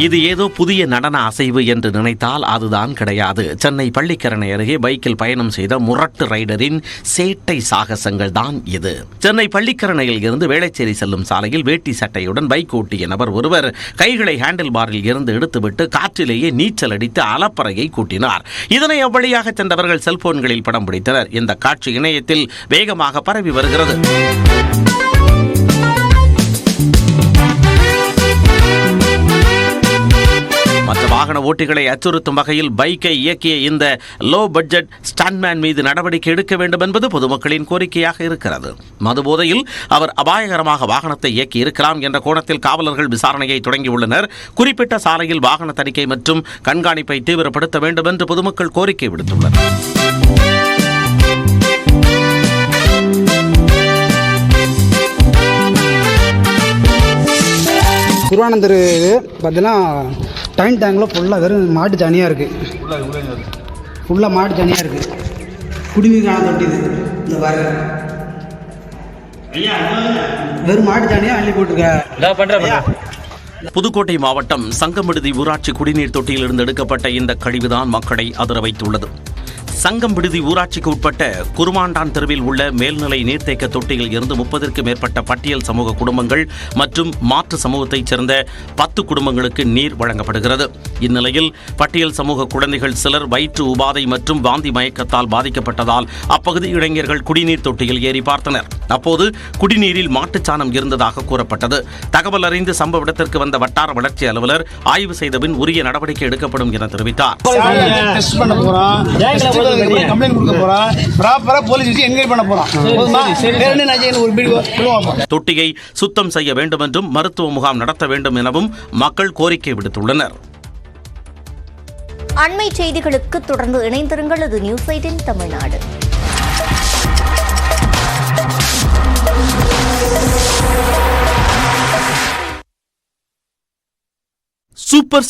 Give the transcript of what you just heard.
இது ஏதோ புதிய நடன அசைவு என்று நினைத்தால் அதுதான் கிடையாது. சென்னை பள்ளிக்கரணை அருகே பைக்கில் பயணம் செய்த முரட்டு ரைடரின் சேட்டை சாகசங்கள் தான் இது. சென்னை பள்ளிக்கரணையில் இருந்து வேளச்சேரி செல்லும் சாலையில் வேட்டி சட்டையுடன் பைக் ஓட்டிய நபர் ஒருவர் கைகளை ஹேண்டில் பாரில் இருந்து எடுத்துவிட்டு காற்றிலேயே நீச்சல் அடித்து அலப்பறையை கூட்டினார். இதனை அவ்வழியாக சென்றவர்கள் செல்போன்களில் படம் பிடித்தனர். இந்த காட்சி இணையத்தில் வேகமாக பரவி வருகிறது. மற்ற வாகன ஓட்டிகளை அச்சுறுத்தும் வகையில் பைக்கை இயக்கிய இந்த லோ பட்ஜெட் ஸ்டண்ட்மேன் மீது நடவடிக்கை எடுக்க வேண்டும் என்பது பொதுமக்களின் கோரிக்கையாக இருக்கிறது. மதுபோதையில் அவர் அபாயகரமாக வாகனத்தை இயக்கி இருக்கலாம் என்ற கோணத்தில் காவலர்கள் விசாரணையை தொடங்கியுள்ளனர். குறிப்பிட்ட சாலையில் வாகன தணிக்கை மற்றும் கண்காணிப்பை தீவிரப்படுத்த வேண்டும் என்று பொதுமக்கள் கோரிக்கை விடுத்துள்ளனர். திருவானந்தர் இது பார்த்தீங்கன்னா டைம் டேங்கில் ஃபுல்லாக வெறும் மாட்டு தனியாக இருக்குது. ஃபுல்லாக மாட்டு தனியாக இருக்குது. குடிநீர் காண தொட்டி இது இந்த பாருங்க. வெறும் மாட்டு தனியாக அள்ளி போட்டுருக்க. புதுக்கோட்டை மாவட்டம் சங்கம்விடுதி ஊராட்சி குடிநீர் தொட்டியிலிருந்து எடுக்கப்பட்ட இந்த கழிவுதான் மக்களை அதிர வைத்துள்ளது. சங்கம்விடுதி ஊராட்சிக்கு உட்பட்ட குருமாண்டான் தெருவில் உள்ள மேல்நிலை நீர்த்தேக்க தொட்டியில் இருந்து 30க்கும் மேற்பட்ட பட்டியல் சமூக குடும்பங்கள் மற்றும் மாற்று சமூகத்தைச் சேர்ந்த 10 குடும்பங்களுக்கு நீர் வழங்கப்படுகிறது. இந்நிலையில் பட்டியல் சமூக குழந்தைகள் சிலர் வயிற்று உபாதை மற்றும் வாந்தி மயக்கத்தால் பாதிக்கப்பட்டதால் அப்பகுதி இளைஞர்கள் குடிநீர் தொட்டியில் ஏறி பார்த்தனர். அப்போது குடிநீரில் மாட்டுச்சாணம் இருந்ததாக கூறப்பட்டது. தகவல் அறிந்து சம்பவ இடத்திற்கு வந்த வட்டார வளர்ச்சி அலுவலர் ஆய்வு செய்தபின் உரிய நடவடிக்கை எடுக்கப்படும் என தெரிவித்தார். தொட்டியை சுத்தம் செய்ய வேண்டும் என்றும் மருத்துவ முகாம் நடத்த வேண்டும் எனவும் மக்கள் கோரிக்கை விடுத்துள்ளனர். அண்மை செய்திகளுக்கு தொடர்ந்து இணைந்திருங்கள். இது நியூஸ் 18 தமிழ்நாடு. சூப்பர்